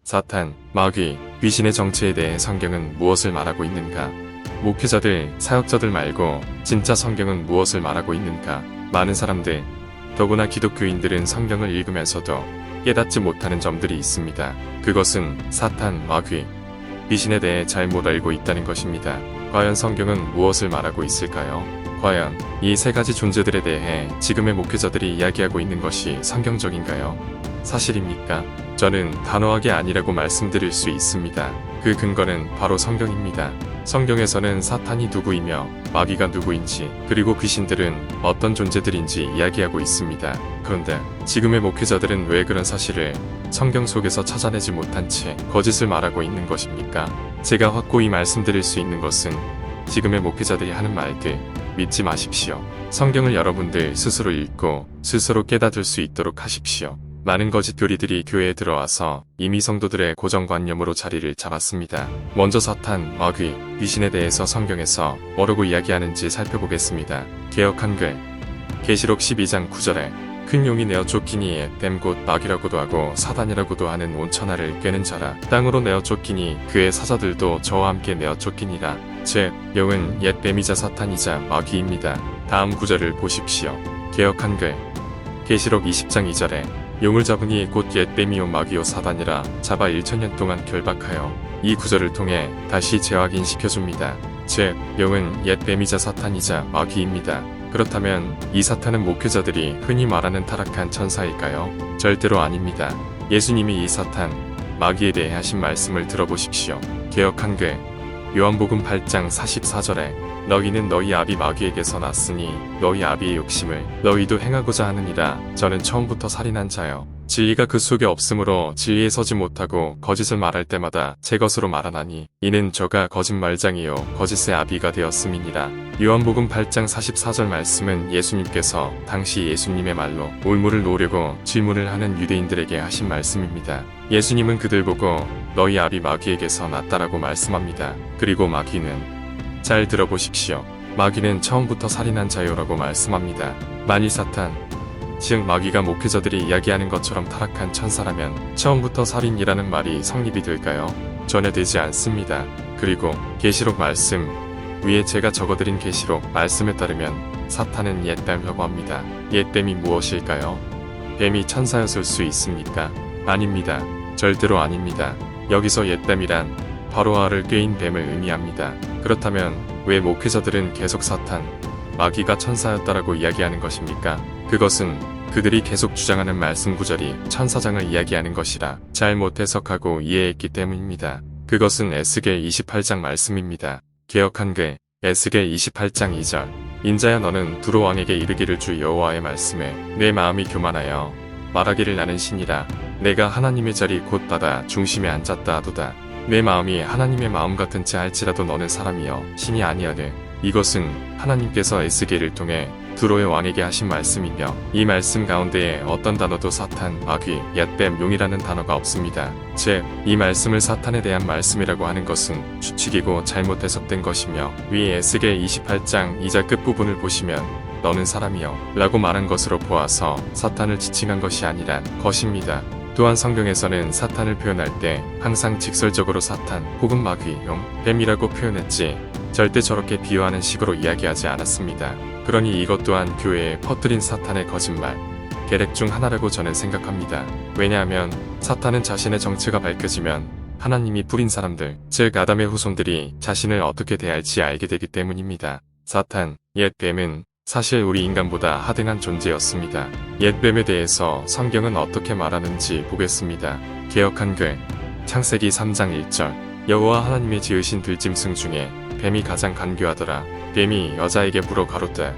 사탄, 마귀, 귀신의 정체에 대해 성경은 무엇을 말하고 있는가? 목회자들, 사역자들 말고 진짜 성경은 무엇을 말하고 있는가? 많은 사람들, 더구나 기독교인들은 성경을 읽으면서도 깨닫지 못하는 점들이 있습니다. 그것은 사탄, 마귀, 귀신에 대해 잘못 알고 있다는 것입니다. 과연 성경은 무엇을 말하고 있을까요? 과연 이 세 가지 존재들에 대해 지금의 목회자들이 이야기하고 있는 것이 성경적인가요? 사실입니까? 저는 단호하게 아니라고 말씀드릴 수 있습니다. 그 근거는 바로 성경입니다. 성경에서는 사탄이 누구이며 마귀가 누구인지 그리고 귀신들은 어떤 존재들인지 이야기하고 있습니다. 그런데 지금의 목회자들은 왜 그런 사실을 성경 속에서 찾아내지 못한 채 거짓을 말하고 있는 것입니까? 제가 확고히 말씀드릴 수 있는 것은 지금의 목회자들이 하는 말들 믿지 마십시오. 성경을 여러분들 스스로 읽고 스스로 깨닫을 수 있도록 하십시오. 많은 거짓 교리들이 교회에 들어와서 이미 성도들의 고정관념으로 자리를 잡았습니다. 먼저 사탄, 마귀, 귀신에 대해서 성경에서 뭐라고 이야기하는지 살펴보겠습니다. 개역 한글 계시록 12장 9절에 큰 용이 내어 쫓기니 뱀 곧 마귀라고도 하고 사단이라고도 하는 온천하를 꿰는 자라. 땅으로 내어 쫓기니 그의 사자들도 저와 함께 내어 쫓기니라. 즉 용은 옛 뱀이자 사탄이자 마귀입니다. 다음 구절을 보십시오. 개역 한글 계시록 20장 2절에 용을 잡으니 곧 옛 뱀이요 마귀요 사단이라 잡아 1000년 동안 결박하여. 이 구절을 통해 다시 재확인시켜줍니다. 즉 용은 옛 뱀이자 사탄이자 마귀입니다. 그렇다면 이 사탄은 목회자들이 흔히 말하는 타락한 천사일까요? 절대로 아닙니다. 예수님이 이 사탄, 마귀에 대해 하신 말씀을 들어보십시오. 개역 한글 요한복음 8장 44절에 너희는 너희 아비 마귀에게서 났으니 너희 아비의 욕심을 너희도 행하고자 하느니라. 저는 처음부터 살인한 자요. 진리가 그 속에 없으므로 진리에 서지 못하고 거짓을 말할 때마다 제 것으로 말하나니 이는 저가 거짓말장이요 거짓의 아비가 되었음이니라. 요한복음 8장 44절 말씀은 예수님께서 당시 예수님의 말로 올무를 놓으려고 질문을 하는 유대인들에게 하신 말씀입니다. 예수님은 그들 보고 너희 아비 마귀에게서 났다라고 말씀합니다. 그리고 마귀는 잘 들어보십시오. 마귀는 처음부터 살인한 자요라고 말씀합니다. 만일 사탄, 즉 마귀가 목회자들이 이야기하는 것처럼 타락한 천사라면 처음부터 살인이라는 말이 성립이 될까요? 전혀 되지 않습니다. 그리고 계시록 말씀 위에 제가 적어드린 계시록 말씀에 따르면 사탄은 옛뱀이라고 합니다. 옛뱀이 무엇일까요? 뱀이 천사였을 수 있습니까? 아닙니다. 절대로 아닙니다. 여기서 옛뱀이란 바로 알을 꿰인 뱀을 의미합니다. 그렇다면 왜 목회자들은 계속 사탄, 마귀가 천사였다라고 이야기하는 것입니까? 그것은 그들이 계속 주장하는 말씀 구절이 천사장을 이야기하는 것이라 잘못 해석하고 이해했기 때문입니다. 그것은 에스겔 28장 말씀입니다. 개역 한글 에스겔 28장 2절 인자야 너는 두로 왕에게 이르기를 주 여호와의 말씀에 내 마음이 교만하여 말하기를 나는 신이라. 내가 하나님의 자리 곧 바다 중심에 앉았다 하도다. 내 마음이 하나님의 마음 같은 채 할지라도 너는 사람이여 신이 아니하네. 이것은 하나님께서 에스겔을 통해 두로의 왕에게 하신 말씀이며 이 말씀 가운데에 어떤 단어도 사탄, 마귀, 얏뱀, 용이라는 단어가 없습니다. 즉, 이 말씀을 사탄에 대한 말씀이라고 하는 것은 추측이고 잘못 해석된 것이며 위 에스겔 28장 2절 끝부분을 보시면 너는 사람이여 라고 말한 것으로 보아서 사탄을 지칭한 것이 아니란 것입니다. 또한 성경에서는 사탄을 표현할 때 항상 직설적으로 사탄 혹은 마귀, 용, 뱀이라고 표현했지 절대 저렇게 비유하는 식으로 이야기하지 않았습니다. 그러니 이것 또한 교회에 퍼뜨린 사탄의 거짓말, 계략 중 하나라고 저는 생각합니다. 왜냐하면 사탄은 자신의 정체가 밝혀지면 하나님이 뿌린 사람들, 즉 아담의 후손들이 자신을 어떻게 대할지 알게 되기 때문입니다. 사탄, 옛 뱀은 사실 우리 인간보다 하등한 존재였습니다. 옛뱀에 대해서 성경은 어떻게 말하는지 보겠습니다. 개역 한글 창세기 3장 1절 여호와 하나님의 지으신 들짐승 중에 뱀이 가장 간교하더라. 뱀이 여자에게 물어 가로되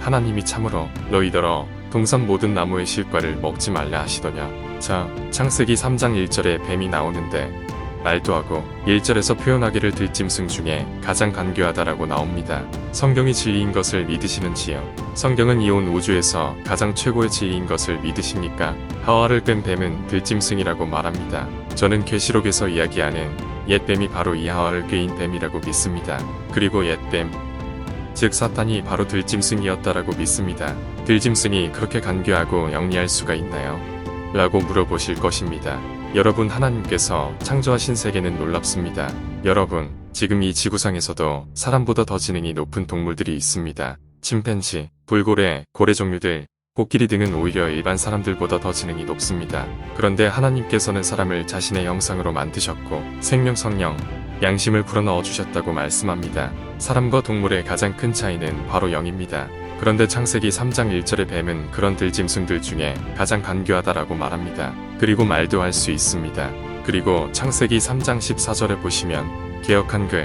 하나님이 참으로 너희더러 동산 모든 나무의 실과를 먹지 말라 하시더냐. 자, 창세기 3장 1절에 뱀이 나오는데 말도 하고 1절에서 표현하기를 들짐승 중에 가장 간교하다라고 나옵니다. 성경이 진리인 것을 믿으시는지요? 성경은 이 온 우주에서 가장 최고의 진리인 것을 믿으십니까? 하와를 뺀 뱀은 들짐승이라고 말합니다. 저는 계시록에서 이야기하는 옛뱀이 바로 이 하와를 꿰인 뱀이라고 믿습니다. 그리고 옛뱀, 즉 사탄이 바로 들짐승이었다라고 믿습니다. 들짐승이 그렇게 간교하고 영리할 수가 있나요? 라고 물어보실 것입니다. 여러분, 하나님께서 창조하신 세계는 놀랍습니다. 여러분, 지금 이 지구상에서도 사람보다 더 지능이 높은 동물들이 있습니다. 침팬지, 돌고래, 고래 종류들, 코끼리 등은 오히려 일반 사람들보다 더 지능이 높습니다. 그런데 하나님께서는 사람을 자신의 형상으로 만드셨고 생명, 성령, 양심을 불어넣어 주셨다고 말씀합니다. 사람과 동물의 가장 큰 차이는 바로 영입니다. 그런데 창세기 3장 1절의 뱀은 그런 들짐승들 중에 가장 간교하다라고 말합니다. 그리고 말도 할 수 있습니다. 그리고 창세기 3장 14절을 보시면 개역 한글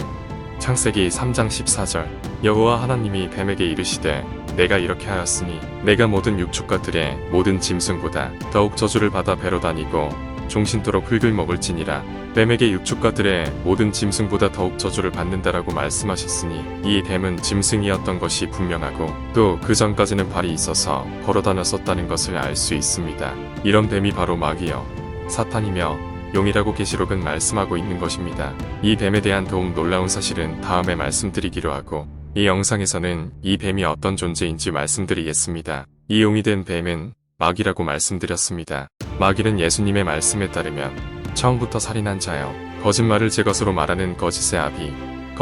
창세기 3장 14절 여호와 하나님이 뱀에게 이르시되 내가 이렇게 하였으니 내가 모든 육축가들의 모든 짐승보다 더욱 저주를 받아 배로 다니고 종신토록 흙을 먹을지니라. 뱀에게 육축가들의 모든 짐승보다 더욱 저주를 받는다라고 말씀하셨으니 이 뱀은 짐승이었던 것이 분명하고 또 그 전까지는 발이 있어서 걸어다녔었다는 것을 알 수 있습니다. 이런 뱀이 바로 마귀여 사탄이며 용이라고 계시록은 말씀하고 있는 것입니다. 이 뱀에 대한 더욱 놀라운 사실은 다음에 말씀드리기로 하고 이 영상에서는 이 뱀이 어떤 존재인지 말씀드리겠습니다. 이 용이 된 뱀은 마귀라고 말씀드렸습니다. 마귀는 예수님의 말씀에 따르면 처음부터 살인한 자여 거짓말을 제 것으로 말하는 거짓의 아비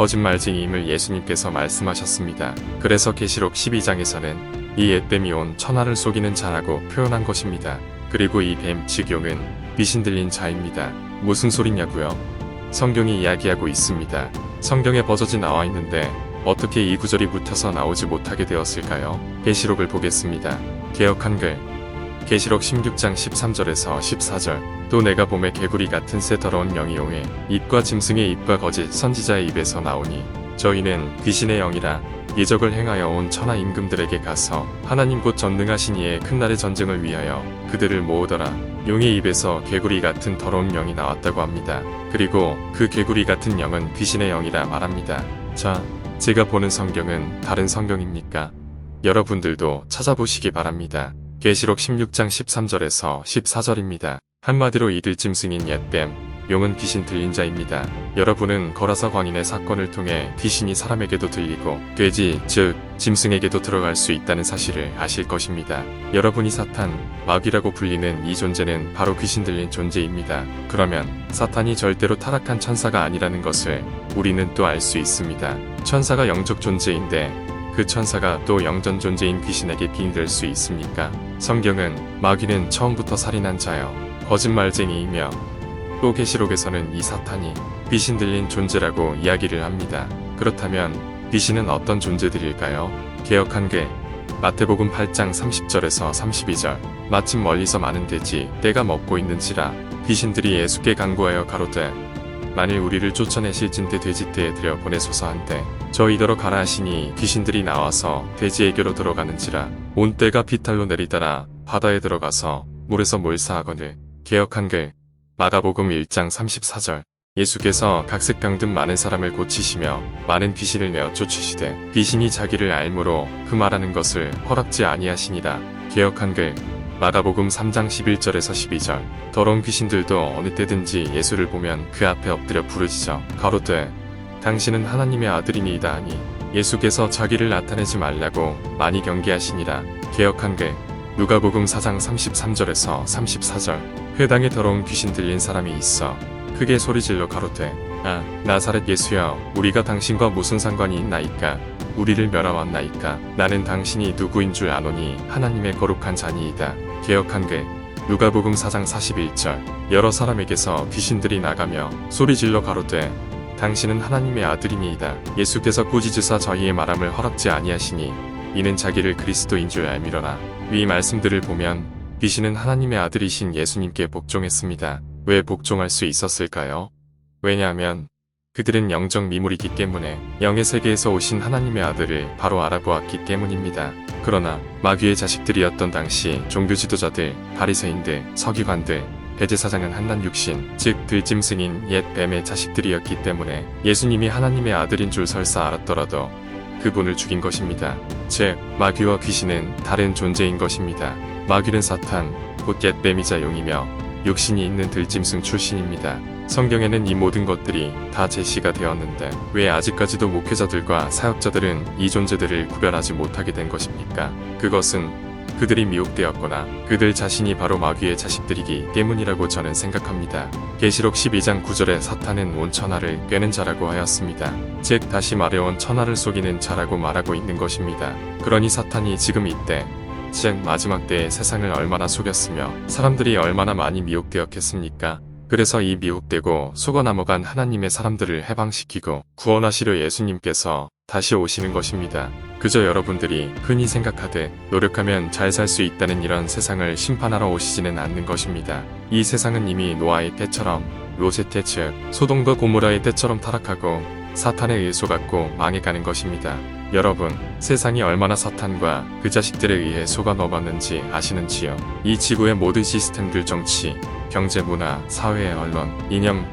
거짓말쟁이임을 예수님께서 말씀하셨습니다. 그래서 계시록 12장에서는 이 옛뱀이 온 천하를 속이는 자라고 표현한 것입니다. 그리고 이 뱀 즉 용은 귀신 들린 자입니다. 무슨 소리냐고요? 성경이 이야기하고 있습니다. 성경에 버젓이 나와 있는데 어떻게 이 구절이 묻혀서 나오지 못하게 되었을까요? 계시록을 보겠습니다. 개역 한글 계시록 16장 13절에서 14절 또 내가 봄에 개구리 같은 새 더러운 영이 용의 입과 짐승의 입과 거짓 선지자의 입에서 나오니 저희는 귀신의 영이라 예적을 행하여 온 천하 임금들에게 가서 하나님 곧 전능하신 이의 큰 날의 전쟁을 위하여 그들을 모으더라. 용의 입에서 개구리 같은 더러운 영이 나왔다고 합니다. 그리고 그 개구리 같은 영은 귀신의 영이라 말합니다. 자, 제가 보는 성경은 다른 성경입니까? 여러분들도 찾아보시기 바랍니다. 계시록 16장 13절에서 14절입니다. 한마디로 이 들짐승인 옛뱀, 용은 귀신 들린 자입니다. 여러분은 거라사 광인의 사건을 통해 귀신이 사람에게도 들리고 돼지, 즉 짐승에게도 들어갈 수 있다는 사실을 아실 것입니다. 여러분이 사탄, 마귀라고 불리는 이 존재는 바로 귀신 들린 존재입니다. 그러면 사탄이 절대로 타락한 천사가 아니라는 것을 우리는 또 알 수 있습니다. 천사가 영적 존재인데 그 천사가 또 영전 존재인 귀신에게 빙의될 수 있습니까? 성경은 마귀는 처음부터 살인한 자여 거짓말쟁이이며 또 계시록에서는 이 사탄이 귀신 들린 존재라고 이야기를 합니다. 그렇다면 귀신은 어떤 존재들일까요? 개역 한글 마태복음 8장 30절에서 32절 마침 멀리서 많은 돼지 떼가 먹고 있는지라 귀신들이 예수께 간구하여 가로되 만일 우리를 쫓아내실진대 돼지떼에 들여 보내소서 한데 저희더러 가라 하시니 귀신들이 나와서 돼지에게로 들어가는지라 온 떼가 비탈로 내리다라 바다에 들어가서 물에서 몰사하거늘. 개역 한글 마가복음 1장 34절 예수께서 각색병 등 많은 사람을 고치시며 많은 귀신을 내어 쫓으시되 귀신이 자기를 알므로 그 말하는 것을 허락지 아니하시니라. 개역 한글 마가복음 3장 11절에서 12절 더러운 귀신들도 어느 때든지 예수를 보면 그 앞에 엎드려 부르짖어 가로되 당신은 하나님의 아들이니이다 하니 예수께서 자기를 나타내지 말라고 많이 경계하시니라. 개역 한글 누가복음 4장 33절에서 34절 회당에 더러운 귀신 들린 사람이 있어 크게 소리질러 가로되 아 나사렛 예수여 우리가 당신과 무슨 상관이 있나이까 우리를 멸하왔나이까 나는 당신이 누구인 줄 아노니 하나님의 거룩한 자니이다. 개역 한글 누가복음 4장 41절 여러 사람에게서 귀신들이 나가며 소리질러 가로되 당신은 하나님의 아들이니이다. 예수께서 꾸짖으사 저희의 말함을 허락지 아니하시니 이는 자기를 그리스도인 줄 알미러라. 위 말씀들을 보면 귀신은 하나님의 아들이신 예수님께 복종했습니다. 왜 복종할 수 있었을까요? 왜냐하면 그들은 영적 미물이기 때문에 영의 세계에서 오신 하나님의 아들을 바로 알아보았기 때문입니다. 그러나 마귀의 자식들이었던 당시 종교 지도자들, 바리새인들, 서기관들, 대제사장은 한낱 육신, 즉 들짐승인 옛 뱀의 자식들이었기 때문에 예수님이 하나님의 아들인 줄 설사 알았더라도 그분을 죽인 것입니다. 즉 마귀와 귀신은 다른 존재인 것입니다. 마귀는 사탄, 곧 옛 뱀이자 용이며 육신이 있는 들짐승 출신입니다. 성경에는 이 모든 것들이 다 제시가 되었는데 왜 아직까지도 목회자들과 사역자들은 이 존재들을 구별하지 못하게 된 것입니까? 그것은 그들이 미혹되었거나 그들 자신이 바로 마귀의 자식들이기 때문이라고 저는 생각합니다. 계시록 12장 9절에 사탄은 온 천하를 꿰는 자라고 하였습니다. 즉 다시 말해온 천하를 속이는 자라고 말하고 있는 것입니다. 그러니 사탄이 지금 이때 즉 마지막 때의 세상을 얼마나 속였으며 사람들이 얼마나 많이 미혹되었겠습니까? 그래서 이 미혹되고 속아 넘어간 하나님의 사람들을 해방시키고 구원하시려 예수님께서 다시 오시는 것입니다. 그저 여러분들이 흔히 생각하듯 노력하면 잘 살 수 있다는 이런 세상을 심판하러 오시지는 않는 것입니다. 이 세상은 이미 노아의 때처럼 롯의 즉 소돔과 고모라의 때처럼 타락하고 사탄에 의해 속았고 망해가는 것입니다. 여러분, 세상이 얼마나 사탄과 그 자식들에 의해 속아 넘었는지 아시는지요? 이 지구의 모든 시스템들 정치, 경제, 문화, 사회, 언론, 이념,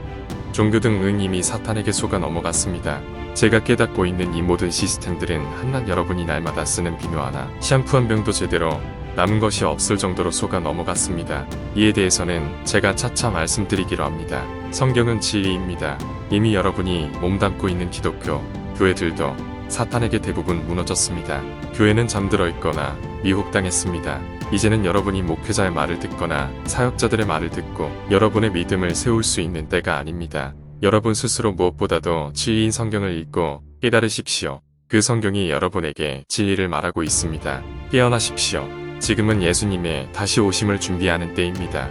종교 등은 이미 사탄에게 속아 넘어갔습니다. 제가 깨닫고 있는 이 모든 시스템들은 한낱 여러분이 날마다 쓰는 비누 하나, 샴푸 한 병도 제대로 남은 것이 없을 정도로 속아 넘어갔습니다. 이에 대해서는 제가 차차 말씀드리기로 합니다. 성경은 진리입니다. 이미 여러분이 몸담고 있는 기독교, 교회들도 사탄에게 대부분 무너졌습니다. 교회는 잠들어 있거나 미혹당했습니다. 이제는 여러분이 목회자의 말을 듣거나 사역자들의 말을 듣고 여러분의 믿음을 세울 수 있는 때가 아닙니다. 여러분 스스로 무엇보다도 진리인 성경을 읽고 깨달으십시오. 그 성경이 여러분에게 진리를 말하고 있습니다. 깨어나십시오. 지금은 예수님의 다시 오심을 준비하는 때입니다.